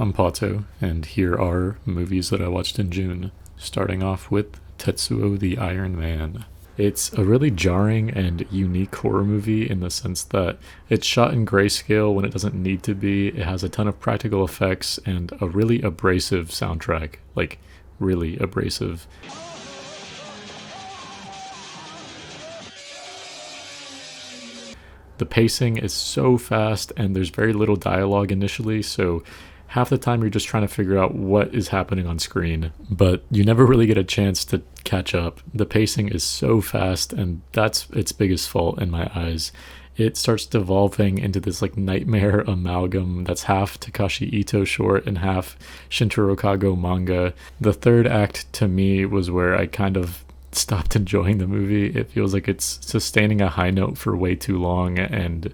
I'm Pato, and here are movies that I watched in June, starting off with Tetsuo the Iron Man. It's a really jarring and unique horror movie in the sense that it's shot in grayscale when it doesn't need to be. It has a ton of practical effects and a really abrasive soundtrack, like really abrasive. The pacing is so fast and there's very little dialogue initially, so half the time you're just trying to figure out what is happening on screen, but you never really get a chance to catch up. The pacing is so fast, and that's its biggest fault in my eyes. It starts devolving into this like nightmare amalgam that's half Takashi Ito short and half Shintaro Kago manga. The third act to me was where I kind of stopped enjoying the movie. It feels like it's sustaining a high note for way too long and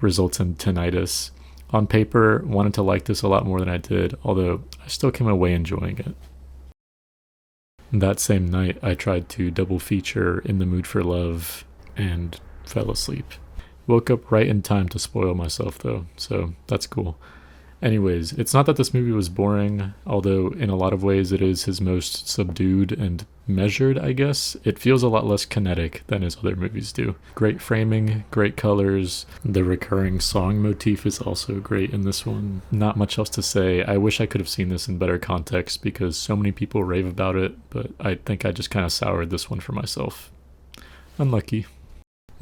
results in tinnitus. On paper, wanted to like this a lot more than I did, although I still came away enjoying it. That same night, I tried to double feature In the Mood for Love and fell asleep. Woke up right in time to spoil myself though, so that's cool. Anyways, it's not that this movie was boring, although in a lot of ways it is his most subdued and measured, I guess. It feels a lot less kinetic than his other movies do. Great framing, great colors. The recurring song motif is also great in this one. Not much else to say. I wish I could have seen this in better context because so many people rave about it, but I think I just kind of soured this one for myself. Unlucky.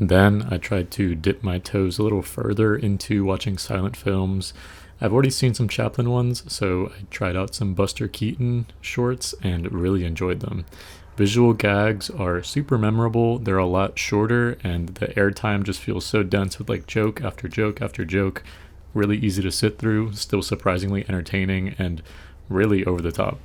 Then I tried to dip my toes a little further into watching silent films. I've already seen some Chaplin ones, so I tried out some Buster Keaton shorts and really enjoyed them. Visual gags are super memorable, they're a lot shorter, and the airtime just feels so dense with like joke after joke after joke. Really easy to sit through, still surprisingly entertaining, and really over the top.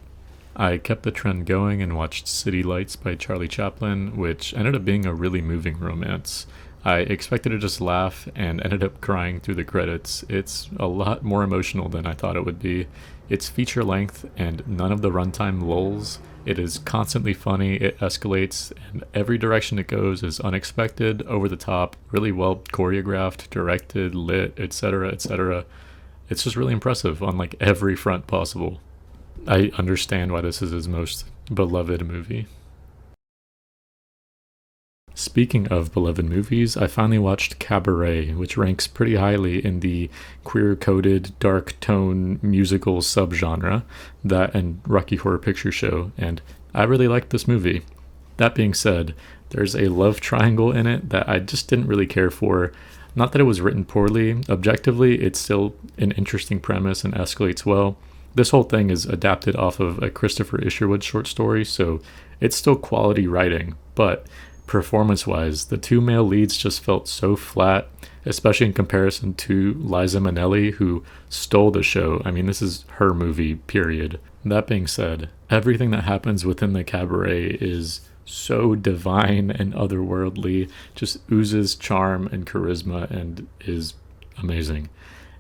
I kept the trend going and watched City Lights by Charlie Chaplin, which ended up being a really moving romance. I expected to just laugh and ended up crying through the credits. It's a lot more emotional than I thought it would be. It's feature length and none of the runtime lulls. It is constantly funny, it escalates, and every direction it goes is unexpected, over the top, really well choreographed, directed, lit, etc., etc. It's just really impressive on like every front possible. I understand why this is his most beloved movie. Speaking of beloved movies, I finally watched Cabaret, which ranks pretty highly in the queer-coded, dark tone musical subgenre, that and Rocky Horror Picture Show, and I really liked this movie. That being said, there's a love triangle in it that I just didn't really care for. Not that it was written poorly, objectively, it's still an interesting premise and escalates well. This whole thing is adapted off of a Christopher Isherwood short story, so it's still quality writing, but performance-wise, the two male leads just felt so flat, especially in comparison to Liza Minnelli, who stole the show. I mean, this is her movie, period. That being said, everything that happens within the cabaret is so divine and otherworldly, just oozes charm and charisma and is amazing.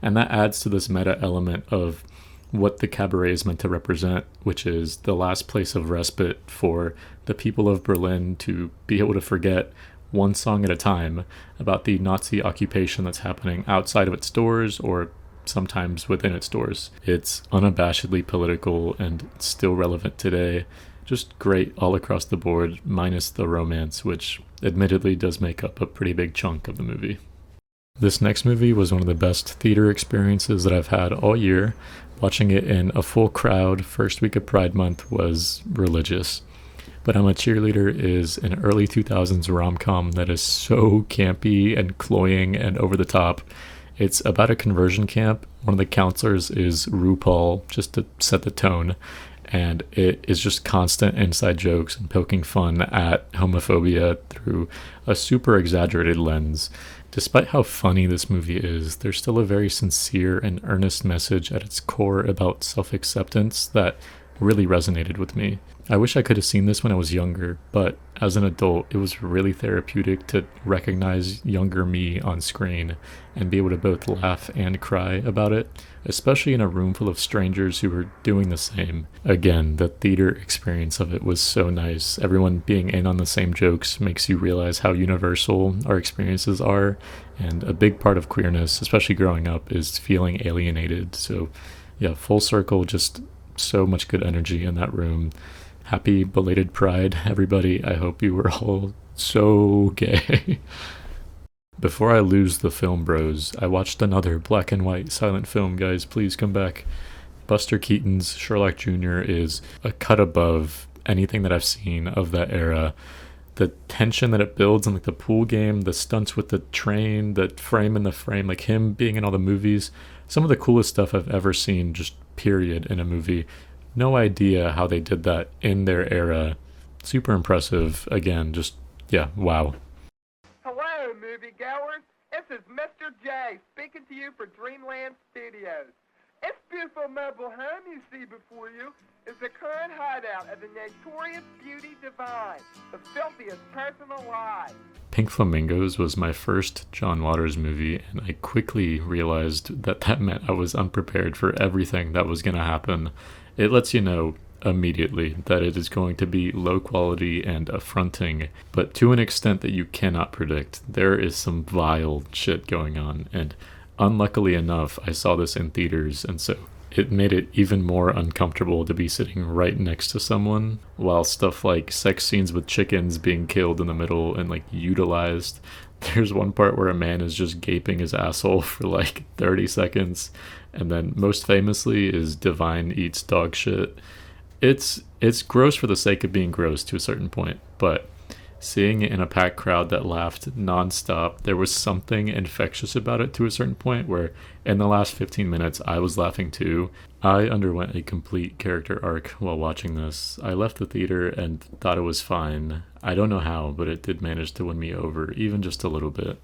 And that adds to this meta element of what the cabaret is meant to represent, which is the last place of respite for the people of Berlin to be able to forget one song at a time about the Nazi occupation that's happening outside of its doors or sometimes within its doors. It's unabashedly political and still relevant today. Just great all across the board, minus the romance, which admittedly does make up a pretty big chunk of the movie. This next movie was one of the best theater experiences that I've had all year. Watching it in a full crowd first week of Pride Month was religious. But I'm a Cheerleader is an early 2000s rom-com that is so campy and cloying and over the top. It's about a conversion camp. One of the counselors is RuPaul, just to set the tone. And it is just constant inside jokes and poking fun at homophobia through a super exaggerated lens. Despite how funny this movie is, there's still a very sincere and earnest message at its core about self-acceptance that really resonated with me. I wish I could have seen this when I was younger, but as an adult, it was really therapeutic to recognize younger me on screen and be able to both laugh and cry about it, especially in a room full of strangers who were doing the same. Again, the theater experience of it was so nice. Everyone being in on the same jokes makes you realize how universal our experiences are, and a big part of queerness, especially growing up, is feeling alienated. So Yeah, full circle, just so much good energy in that room. Happy belated Pride, everybody. I hope you were all so gay. Before I lose the film bros, I watched another black and white silent film, guys. Please come back. Buster Keaton's Sherlock Jr. is a cut above anything that I've seen of that era. The tension that it builds in like the pool game, the stunts with the train, the frame in the frame, like him being in all the movies, some of the coolest stuff I've ever seen, just period, in a movie. No idea how they did that in their era. Super impressive. Again, just, yeah, wow. Hello, moviegoers. This is Mr. J speaking to you for Dreamland Studios. This beautiful mobile home you see before you is the current hideout of the notorious Beauty Divine, the filthiest person alive. Pink Flamingos was my first John Waters movie, and I quickly realized that that meant I was unprepared for everything that was going to happen. It lets you know immediately that it is going to be low quality and affronting, but to an extent that you cannot predict. There is some vile shit going on, and unluckily enough, I saw this in theaters, and so it made it even more uncomfortable to be sitting right next to someone, while stuff like sex scenes with chickens being killed in the middle and like utilized. There's one part where a man is just gaping his asshole for like 30 seconds, and then most famously is Divine eats dog shit. It's gross for the sake of being gross to a certain point, but seeing it in a packed crowd that laughed nonstop, there was something infectious about it to a certain point where in the last 15 minutes I was laughing too. I underwent a complete character arc while watching this. I left the theater and thought it was fine. I don't know how, but it did manage to win me over, even just a little bit.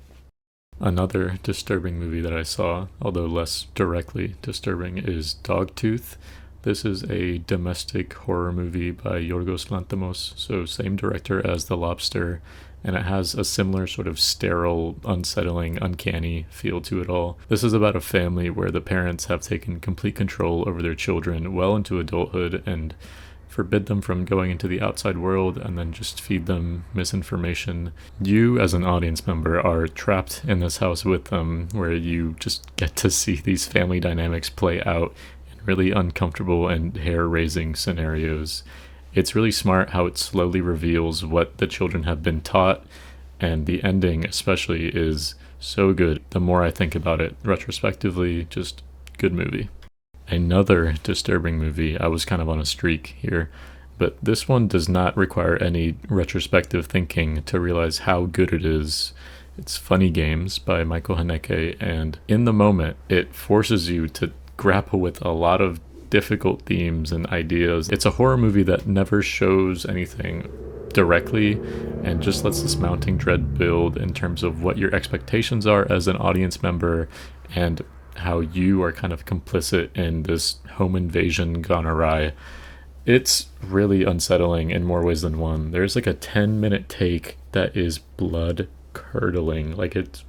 Another disturbing movie that I saw, although less directly disturbing, is Dogtooth. This is a domestic horror movie by Yorgos Lanthimos, so same director as The Lobster, and it has a similar sort of sterile, unsettling, uncanny feel to it all. This is about a family where the parents have taken complete control over their children well into adulthood and forbid them from going into the outside world and then just feed them misinformation. You, as an audience member, are trapped in this house with them where you just get to see these family dynamics play out really uncomfortable and hair-raising scenarios. It's really smart how it slowly reveals what the children have been taught, and the ending especially is so good. The more I think about it retrospectively, just good movie. Another disturbing movie, I was kind of on a streak here, but this one does not require any retrospective thinking to realize how good it is. It's Funny Games by Michael Haneke, and in the moment, it forces you to grapple with a lot of difficult themes and ideas. It's a horror movie that never shows anything directly and just lets this mounting dread build in terms of what your expectations are as an audience member and how you are kind of complicit in this home invasion gone awry. It's really unsettling in more ways than one. There's like a 10-minute take that is blood curdling. Like it's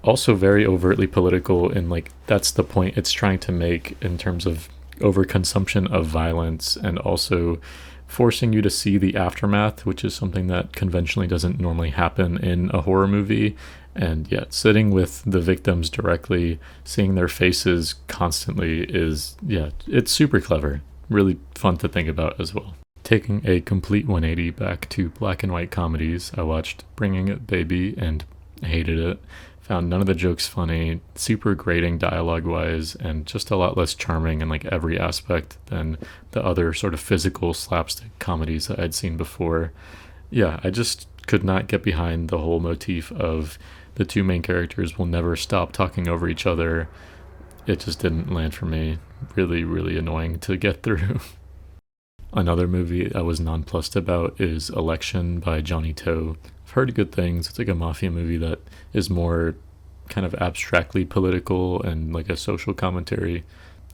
also very overtly political, and like that's the point it's trying to make in terms of overconsumption of violence and also forcing you to see the aftermath, which is something that conventionally doesn't normally happen in a horror movie. And yet sitting with the victims directly, seeing their faces constantly is, it's super clever. Really fun to think about as well. Taking a complete 180 back to black and white comedies, I watched Bringing It Baby and hated it. Found none of the jokes funny, super grating dialogue-wise, and just a lot less charming in like every aspect than the other sort of physical slapstick comedies that I'd seen before. Yeah, I just could not get behind the whole motif of the two main characters will never stop talking over each other. It just didn't land for me. Really, really annoying to get through. Another movie I was nonplussed about is Election by Johnny To. I've heard good things. It's like a mafia movie that is more kind of abstractly political and like a social commentary.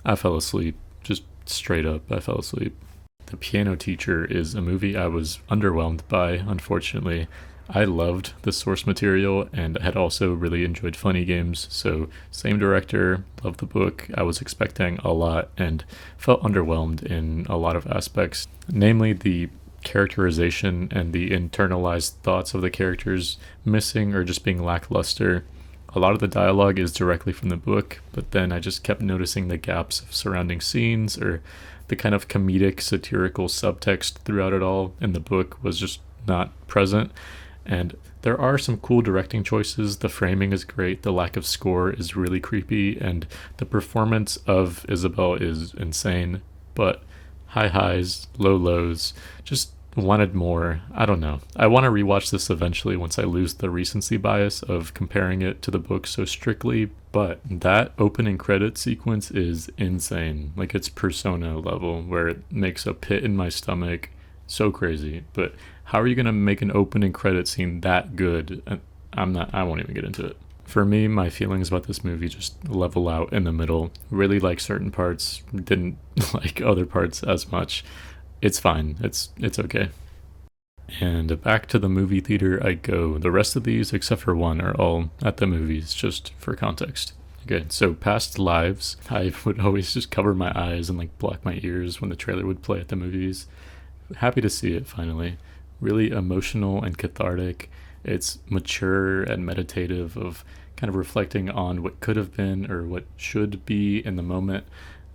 I fell asleep. Just straight up, I fell asleep. The Piano Teacher is a movie I was underwhelmed by, unfortunately. I loved the source material and had also really enjoyed Funny Games, so same director, loved the book. I was expecting a lot and felt underwhelmed in a lot of aspects, namely the characterization and the internalized thoughts of the characters missing or just being lackluster. A lot of the dialogue is directly from the book, but then I just kept noticing the gaps of surrounding scenes, or the kind of comedic, satirical subtext throughout it all in the book was just not present. And there are some cool directing choices. The framing is great, the lack of score is really creepy, and the performance of Isabel is insane. But high highs, low lows, just wanted more. I don't know. I want to rewatch this eventually once I lose the recency bias of comparing it to the book so strictly, but that opening credit sequence is insane. Like, it's Persona level, where it makes a pit in my stomach. So crazy. But how are you going to make an opening credit scene that good? I won't even get into it. For me, my feelings about this movie just level out in the middle. Really like certain parts, didn't like other parts as much. It's fine. It's okay. And back to the movie theater I go. The rest of these, except for one, are all at the movies, just for context. Okay, so Past Lives, I would always just cover my eyes and like block my ears when the trailer would play at the movies. Happy to see it finally. Really emotional and cathartic. It's mature and meditative, of kind of reflecting on what could have been or what should be in the moment,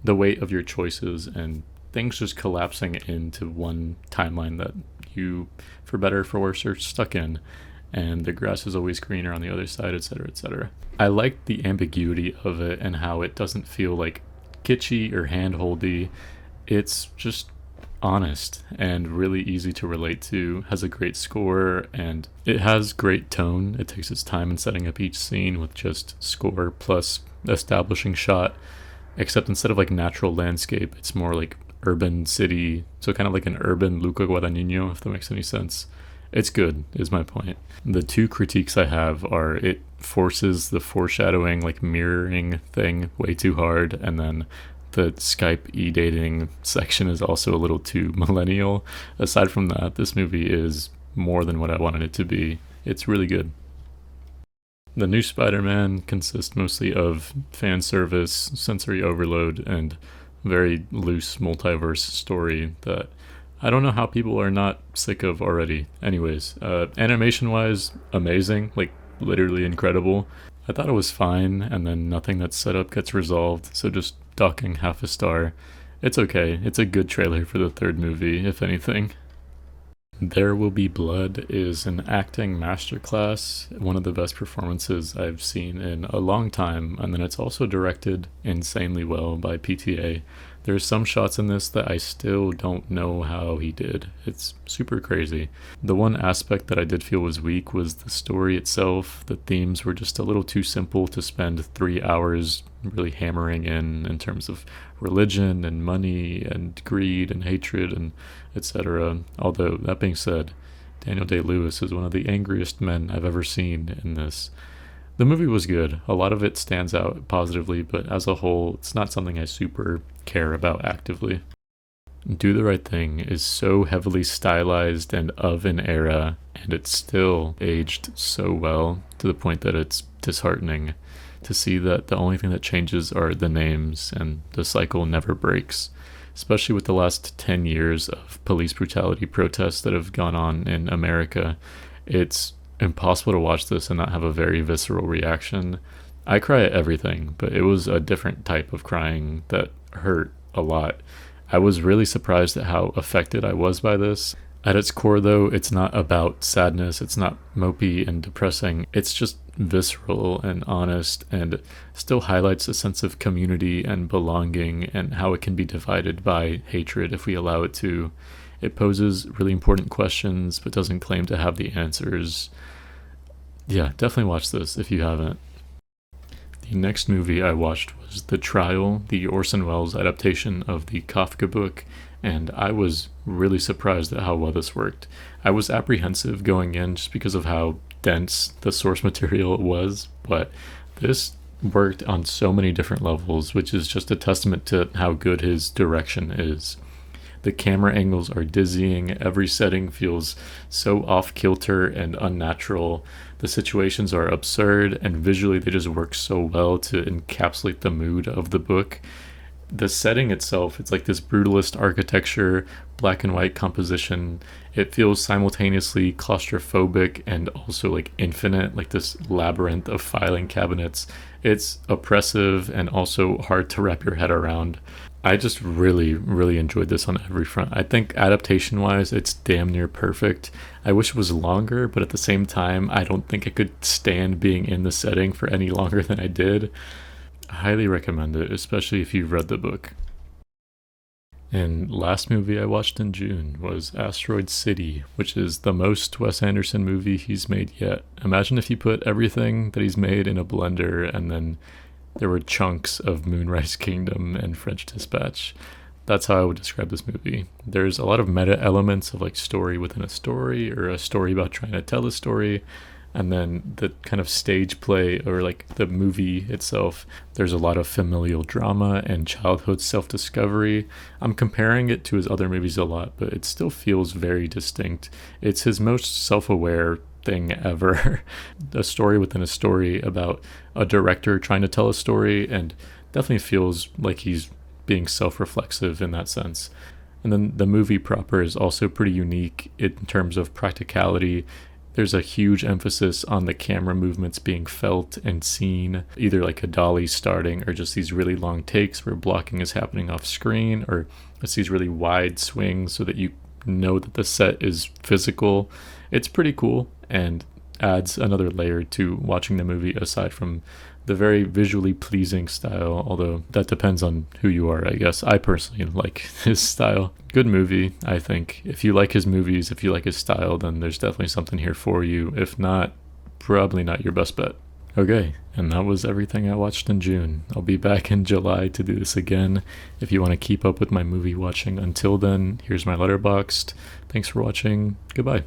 the weight of your choices, and things just collapsing into one timeline that you, for better or for worse, are stuck in. And the grass is always greener on the other side, etc., etc. I like the ambiguity of it and how it doesn't feel like kitschy or handholdy. It's just honest and really easy to relate to, has a great score, and it has great tone. It takes its time in setting up each scene with just score plus establishing shot, except instead of like natural landscape, it's more like urban city, so kind of like an urban Luca Guadagnino, if that makes any sense. It's good, is my point. The two critiques I have are it forces the foreshadowing, like mirroring thing way too hard, and then the Skype e-dating section is also a little too millennial. Aside from that, this movie is more than what I wanted it to be. It's really good. The new Spider-Man consists mostly of fan service, sensory overload, and very loose multiverse story that I don't know how people are not sick of already. Anyways, animation-wise, amazing, like literally incredible. I thought it was fine, and then nothing that's set up gets resolved, so just docking half a star. It's okay. It's a good trailer for the third movie, if anything. There Will Be Blood is an acting masterclass, one of the best performances I've seen in a long time, and then it's also directed insanely well by PTA. There's some shots in this that I still don't know how he did. It's super crazy. The one aspect that I did feel was weak was the story itself. The themes were just a little too simple to spend 3 hours really hammering in terms of religion and money and greed and hatred and etc. Although, that being said, Daniel Day-Lewis is one of the angriest men I've ever seen in this. The movie was good. A lot of it stands out positively, but as a whole, it's not something I super care about actively. Do the Right Thing is so heavily stylized and of an era, and it's still aged so well to the point that it's disheartening to see that the only thing that changes are the names and the cycle never breaks, especially with the last 10 years of police brutality protests that have gone on in America. It's impossible to watch this and not have a very visceral reaction. I cry at everything, but it was a different type of crying that hurt a lot. I was really surprised at how affected I was by this. At its core, though, it's not about sadness, it's not mopey and depressing, it's just visceral and honest, and still highlights a sense of community and belonging and how it can be divided by hatred if we allow it to. It poses really important questions but doesn't claim to have the answers. Yeah, definitely watch this if you haven't. The next movie I watched was The Trial, the Orson Welles adaptation of the Kafka book, and I was really surprised at how well this worked. I was apprehensive going in just because of how dense the source material was, but this worked on so many different levels, which is just a testament to how good his direction is. The camera angles are dizzying, every setting feels so off-kilter and unnatural. The situations are absurd, and visually they just work so well to encapsulate the mood of the book. the setting itself, it's like this brutalist architecture, black and white composition. It feels simultaneously claustrophobic and also like infinite, like this labyrinth of filing cabinets. It's oppressive and also hard to wrap your head around. I just really, really enjoyed this on every front. I think adaptation wise, it's damn near perfect. I wish it was longer, but at the same time, I don't think I could stand being in the setting for any longer than I did. I highly recommend it, especially if you've read the book. And last movie I watched in June was Asteroid City, which is the most Wes Anderson movie he's made yet. Imagine if you put everything that he's made in a blender and then there were chunks of Moonrise Kingdom and French Dispatch. That's how I would describe this movie. There's a lot of meta elements of like story within a story or a story about trying to tell a story. And then the kind of stage play or like the movie itself, there's a lot of familial drama and childhood self-discovery. I'm comparing it to his other movies a lot, but it still feels very distinct. It's his most self-aware thing ever. A story within a story about a director trying to tell a story, and definitely feels like he's being self-reflexive in that sense. And then the movie proper is also pretty unique in terms of practicality. There's a huge emphasis on the camera movements being felt and seen, either like a dolly starting or just these really long takes where blocking is happening off screen, or it's these really wide swings so that you know that the set is physical. It's pretty cool and adds another layer to watching the movie aside from the very visually pleasing style, although that depends on who you are, I guess. I personally like his style. Good movie, I think. If you like his movies, if you like his style, then there's definitely something here for you. If not, probably not your best bet. Okay, and that was everything I watched in June. I'll be back in July to do this again. If you want to keep up with my movie watching until then, here's my Letterboxd. Thanks for watching. Goodbye.